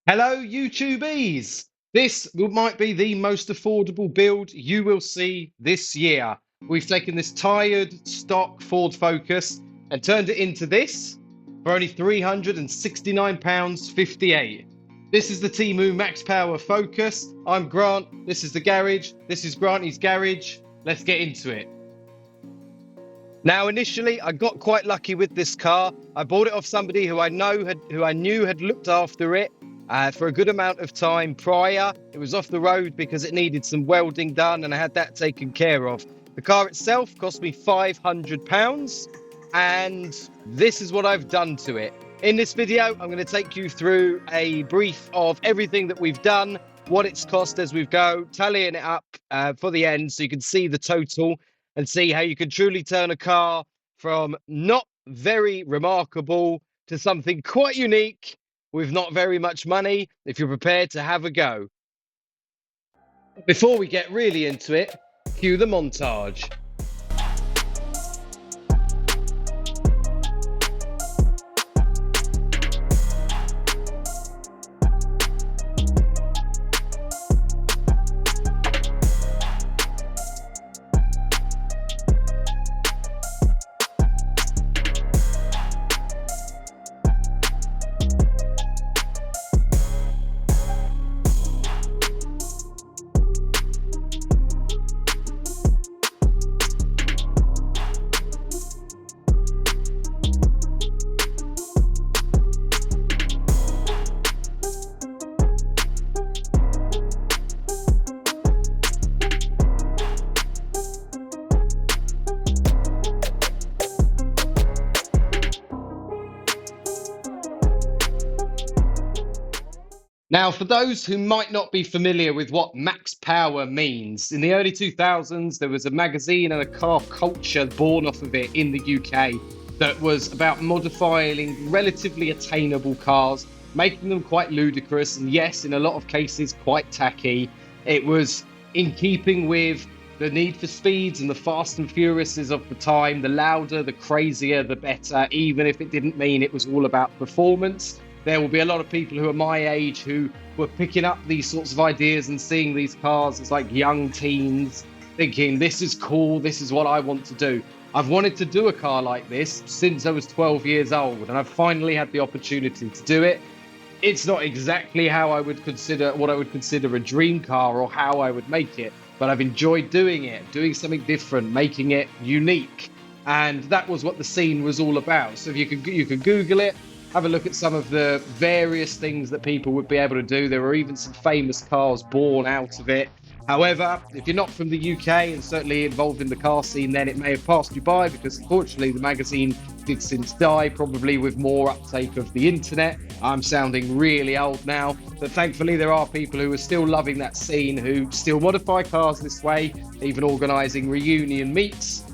Hello, YouTubies! Might be the most affordable build you will see this year. We've taken this tired stock Ford Focus and turned it into this for only £369.58. This is the TEMU Max Power Focus. I'm Grant. This is the garage. This is Granty's garage. Let's get into it. Now, initially, I got quite lucky with this car. I bought it off somebody who I knew had looked after it for a good amount of time prior. It was off the road because it needed some welding done, and I had that taken care of. The car itself cost me £500, and this is what I've done to it. In this video, I'm going to take you through a brief of everything that we've done, what it's cost as we go, tallying it up for the end so you can see the total and see how you can truly turn a car from not very remarkable to something quite unique with not very much money if you're prepared to have a go. Before we get really into it, cue the montage. Now, for those who might not be familiar with what max power means, in the early 2000s, there was a magazine and a car culture born off of it in the UK that was about modifying relatively attainable cars, making them quite ludicrous, and yes, in a lot of cases, quite tacky. It was in keeping with the Need for Speeds and the Fast and Furiouses of the time. The louder, the crazier, the better, even if it didn't mean it was all about performance. There will be a lot of people who are my age who were picking up these sorts of ideas and seeing these cars as like young teens, thinking, this is cool, this is what I want to do. I've wanted to do a car like this since I was 12 years old, and I've finally had the opportunity to do it. It's not exactly how I would consider what I would consider a dream car or how I would make it, but I've enjoyed doing it, doing something different, making it unique. And that was what the scene was all about. So if you can Google it, have a look at some of the various things that people would be able to do. There were even some famous cars born out of it. However, if you're not from the UK and certainly involved in the car scene, then it may have passed you by because unfortunately the magazine did since die, probably with more uptake of the internet. I'm sounding really old now, but thankfully there are people who are still loving that scene, who still modify cars this way, even organising reunion meets.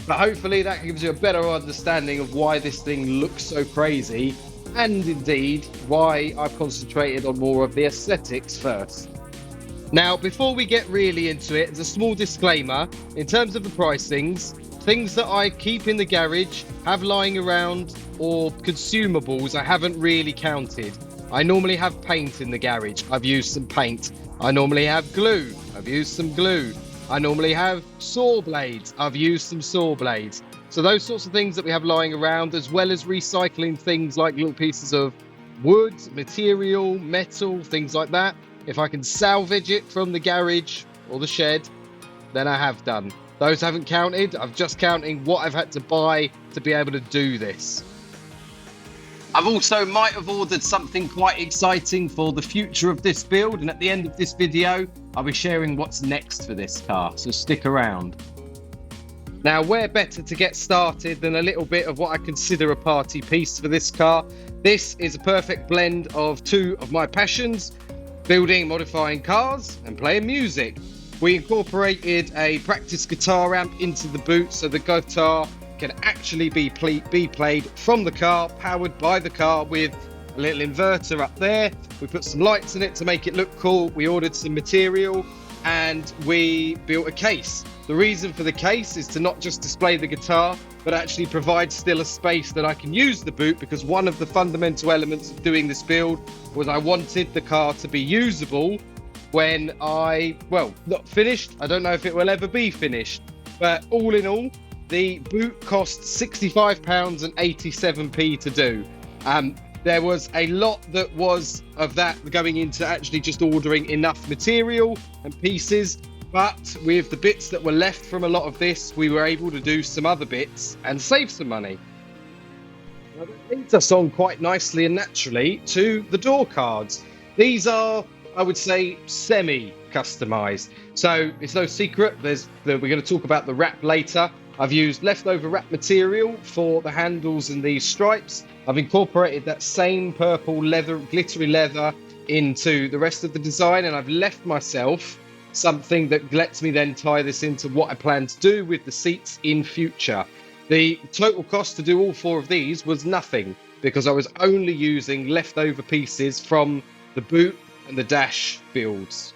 But hopefully that gives you a better understanding of why this thing looks so crazy, and indeed why I've concentrated on more of the aesthetics first. Now, before we get really into it, as a small disclaimer, in terms of the pricings, things that I keep in the garage, have lying around, or consumables I haven't really counted. I normally have paint in the garage. I've used some paint. I normally have glue. I've used some glue. I normally have saw blades. I've used some saw blades. So those sorts of things that we have lying around, as well as recycling things like little pieces of wood, material, metal, things like that. If I can salvage it from the garage or the shed, then I have done. Those haven't counted. I'm just counting what I've had to buy to be able to do this. I've also might have ordered something quite exciting for the future of this build, and at the end of this video I'll be sharing what's next for this car, so stick around. Now, where better to get started than a little bit of what I consider a party piece for this car. This is a perfect blend of two of my passions: building and modifying cars and playing music. We incorporated a practice guitar amp into the boot so the guitar can actually be played from the car, powered by the car with a little inverter up there. We put some lights in it to make it look cool. We ordered some material and we built a case. The reason for the case is to not just display the guitar, but actually provides still a space that I can use the boot, because one of the fundamental elements of doing this build was I wanted the car to be usable when not finished. I don't know if it will ever be finished, but all in all, the boot cost £65.87 to do. There was a lot that was of that going into actually just ordering enough material and pieces, but with the bits that were left from a lot of this, we were able to do some other bits and save some money. Now, that leads us on quite nicely and naturally to the door cards. These are, I would say, semi-customized. So it's no secret, we're going to talk about the wrap later. I've used leftover wrap material for the handles and these stripes. I've incorporated that same purple leather, glittery leather, into the rest of the design, and I've left myself something that lets me then tie this into what I plan to do with the seats in future. The total cost to do all 4 of these was nothing, because I was only using leftover pieces from the boot and the dash builds.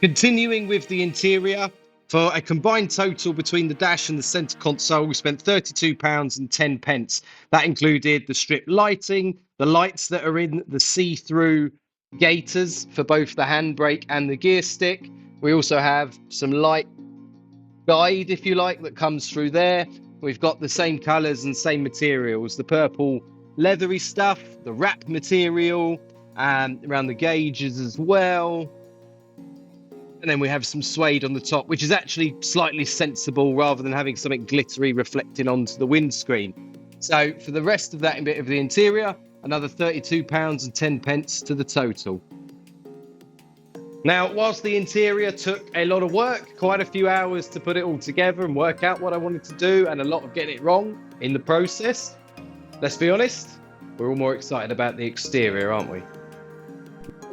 Continuing with the interior, for a combined total between the dash and the centre console, we spent £32.10. That included the strip lighting, the lights that are in the see-through gaiters for both the handbrake and the gear stick. We also have some light guide, if you like, that comes through there. We've got the same colours and same materials, the purple leathery stuff, the wrap material, around the gauges as well. And then we have some suede on the top, which is actually slightly sensible rather than having something glittery reflecting onto the windscreen. So for the rest of that bit of the interior, another £32.10 to the total. Now, whilst the interior took a lot of work, quite a few hours to put it all together and work out what I wanted to do, and a lot of getting it wrong in the process, let's be honest, we're all more excited about the exterior, aren't we?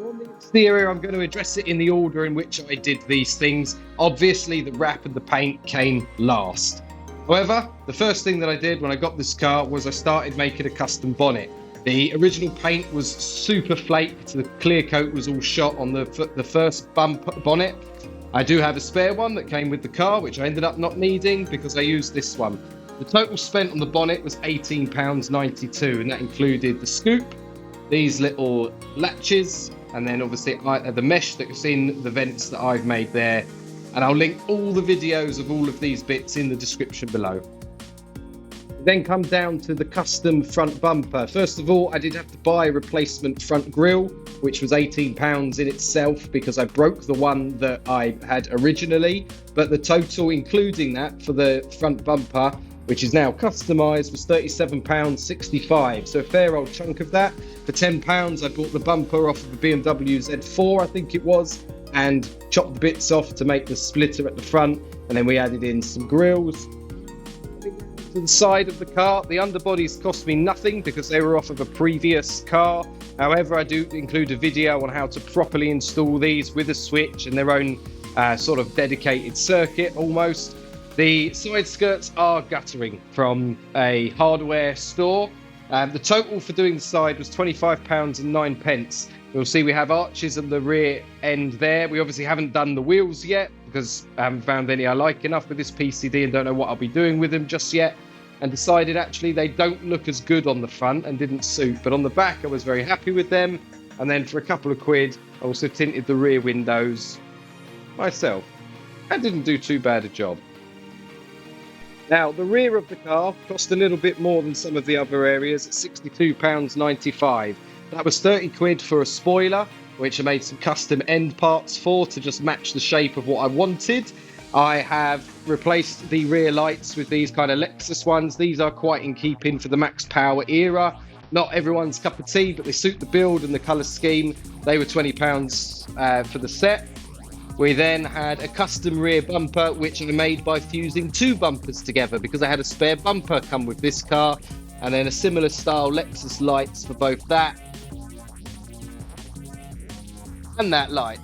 On the exterior, I'm going to address it in the order in which I did these things. Obviously, the wrap and the paint came last. However, the first thing that I did when I got this car was I started making a custom bonnet. The original paint was super flaked. The clear coat was all shot on the first bonnet. I do have a spare one that came with the car, which I ended up not needing because I used this one. The total spent on the bonnet was £18.92, and that included the scoop, these little latches, and then obviously the mesh that's in the vents that I've made there. And I'll link all the videos of all of these bits in the description below. Then come down to the custom front bumper. First of all, I did have to buy a replacement front grille, which was £18 in itself because I broke the one that I had originally. But the total, including that for the front bumper, which is now customized, was £37.65. So a fair old chunk of that. For £10, I bought the bumper off of a BMW Z4, I think it was, and chopped the bits off to make the splitter at the front. And then we added in some grills. To the side of the car, the underbodies cost me nothing because they were off of a previous car. However, I do include a video on how to properly install these with a switch and their own sort of dedicated circuit almost. The side skirts are guttering from a hardware store. The total for doing the side was £25.09. You'll see we have arches on the rear end there. We obviously haven't done the wheels yet because I haven't found any I like enough with this PCD and don't know what I'll be doing with them just yet. And decided actually they don't look as good on the front and didn't suit. But on the back, I was very happy with them. And then for a couple of quid, I also tinted the rear windows myself. I didn't do too bad a job. Now, the rear of the car cost a little bit more than some of the other areas at £62.95. That was 30 quid for a spoiler, which I made some custom end parts for to just match the shape of what I wanted. I have replaced the rear lights with these kind of Lexus ones. These are quite in keeping for the Max Power era. Not everyone's cup of tea, but they suit the build and the colour scheme. They were £20 for the set. We then had a custom rear bumper, which I made by fusing 2 bumpers together because I had a spare bumper come with this car, and then a similar style Lexus lights for both that and that light.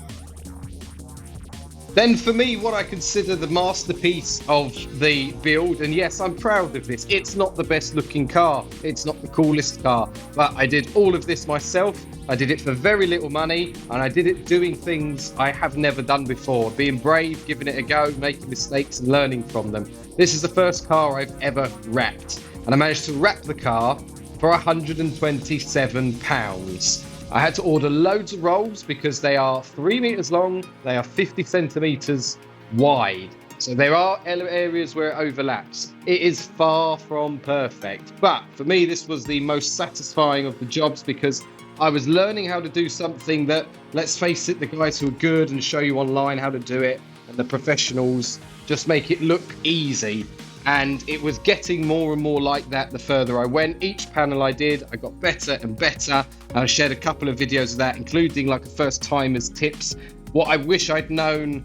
Then for me, what I consider the masterpiece of the build, and yes, I'm proud of this, it's not the best looking car, it's not the coolest car, but I did all of this myself. I did it for very little money, and I did it doing things I have never done before, being brave, giving it a go, making mistakes and learning from them. This is the first car I've ever wrapped, and I managed to wrap the car for £127. I had to order loads of rolls because they are 3 meters long, they are 50 centimeters wide. So there are areas where it overlaps. It is far from perfect, but for me, this was the most satisfying of the jobs because I was learning how to do something that, let's face it, the guys who are good and show you online how to do it, and the professionals just make it look easy. And it was getting more and more like that the further I went. Each panel I did, I got better and better. I shared a couple of videos of that, including like a first timer's tips. What I wish I'd known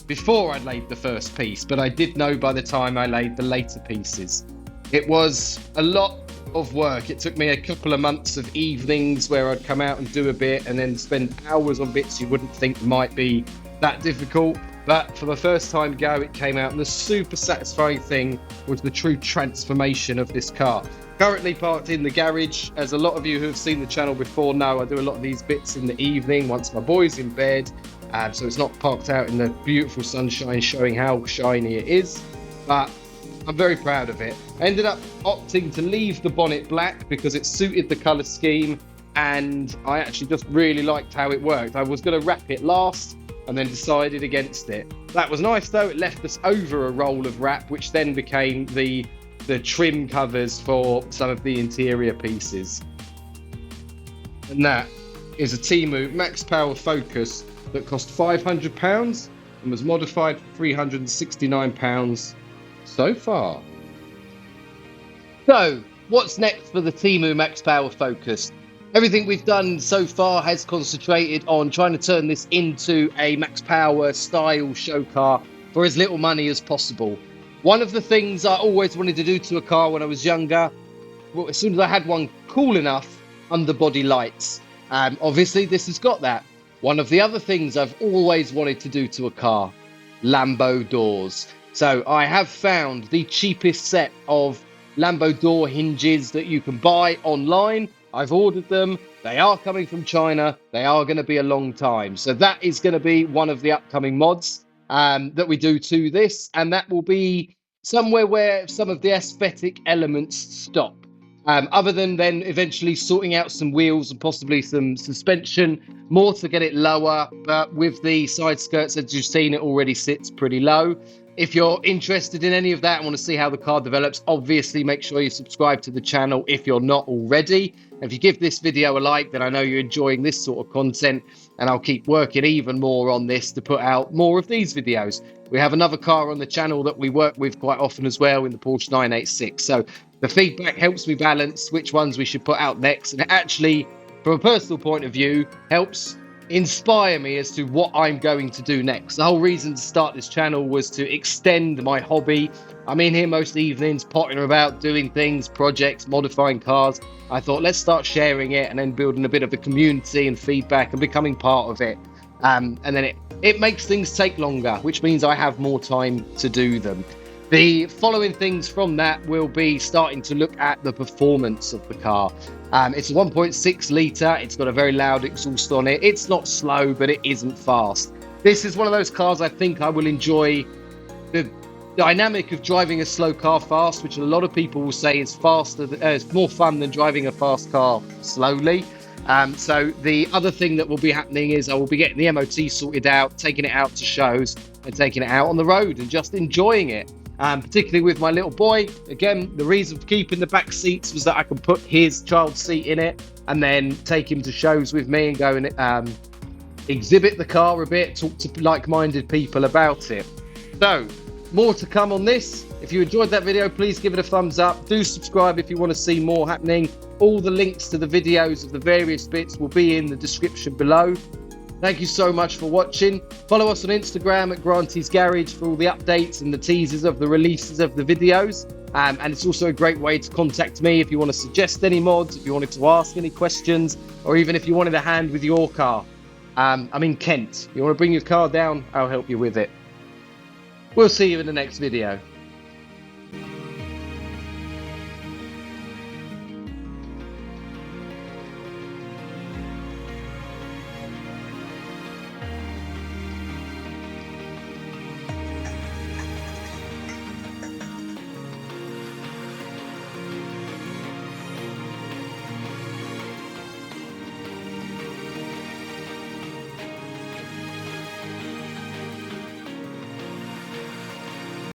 before I laid the first piece, but I did know by the time I laid the later pieces. It was a lot of work. It took me a couple of months of evenings where I'd come out and do a bit and then spend hours on bits you wouldn't think might be that difficult. But for the first time go, it came out, and the super satisfying thing was the true transformation of this car. Currently parked in the garage. As a lot of you who have seen the channel before know, I do a lot of these bits in the evening once my boy's in bed, so it's not parked out in the beautiful sunshine showing how shiny it is, but I'm very proud of it. I ended up opting to leave the bonnet black because it suited the colour scheme, and I actually just really liked how it worked. I was going to wrap it last and then decided against it. That was nice though. It left us over a roll of wrap, which then became the trim covers for some of the interior pieces. And that is a TEMU Max Power Focus that cost £500 and was modified for £369 so far. So, what's next for the TEMU Max Power Focus? Everything we've done so far has concentrated on trying to turn this into a Max Power style show car for as little money as possible. One of the things I always wanted to do to a car when I was younger, well, as soon as I had one cool enough, underbody lights. Obviously, this has got that. One of the other things I've always wanted to do to a car, Lambo doors. So I have found the cheapest set of Lambo door hinges that you can buy online. I've ordered them. They are coming from China. They are going to be a long time. So that is going to be one of the upcoming mods that we do to this. And that will be somewhere where some of the aesthetic elements stop. Other than then eventually sorting out some wheels and possibly some suspension, more to get it lower. But with the side skirts, as you've seen, it already sits pretty low. If you're interested in any of that and want to see how the car develops, obviously make sure you subscribe to the channel if you're not already. And if you give this video a like, then I know you're enjoying this sort of content, and I'll keep working even more on this to put out more of these videos. We have another car on the channel that we work with quite often as well in the Porsche 986. So the feedback helps me balance which ones we should put out next. And it actually, from a personal point of view, helps inspire me as to what I'm going to do next. The whole reason to start this channel was to extend my hobby. I'm in here most evenings, pottering about, doing things, projects, modifying cars. I thought, let's start sharing it and then building a bit of a community and feedback and becoming part of it. And then it makes things take longer, which means I have more time to do them. The following things from that will be starting to look at the performance of the car. It's a 1.6 litre. It's got a very loud exhaust on it. It's not slow, but it isn't fast. This is one of those cars I think I will enjoy the dynamic of driving a slow car fast, which a lot of people will say is faster. It's more fun than driving a fast car slowly. So the other thing that will be happening is I will be getting the MOT sorted out, taking it out to shows and taking it out on the road and just enjoying it. Particularly with my little boy. Again, the reason for keeping the back seats was that I can put his child seat in it and then take him to shows with me and go and exhibit the car a bit, talk to like-minded people about it. So, more to come on this. If you enjoyed that video, please give it a thumbs up. Do subscribe if you want to see more happening. All the links to the videos of the various bits will be in the description below. Thank you so much for watching. Follow us on Instagram at Grantys Garage for all the updates and the teasers of the releases of the videos. And it's also a great way to contact me if you want to suggest any mods, if you wanted to ask any questions, or even if you wanted a hand with your car. I'm in Kent. You want to bring your car down? I'll help you with it. We'll see you in the next video.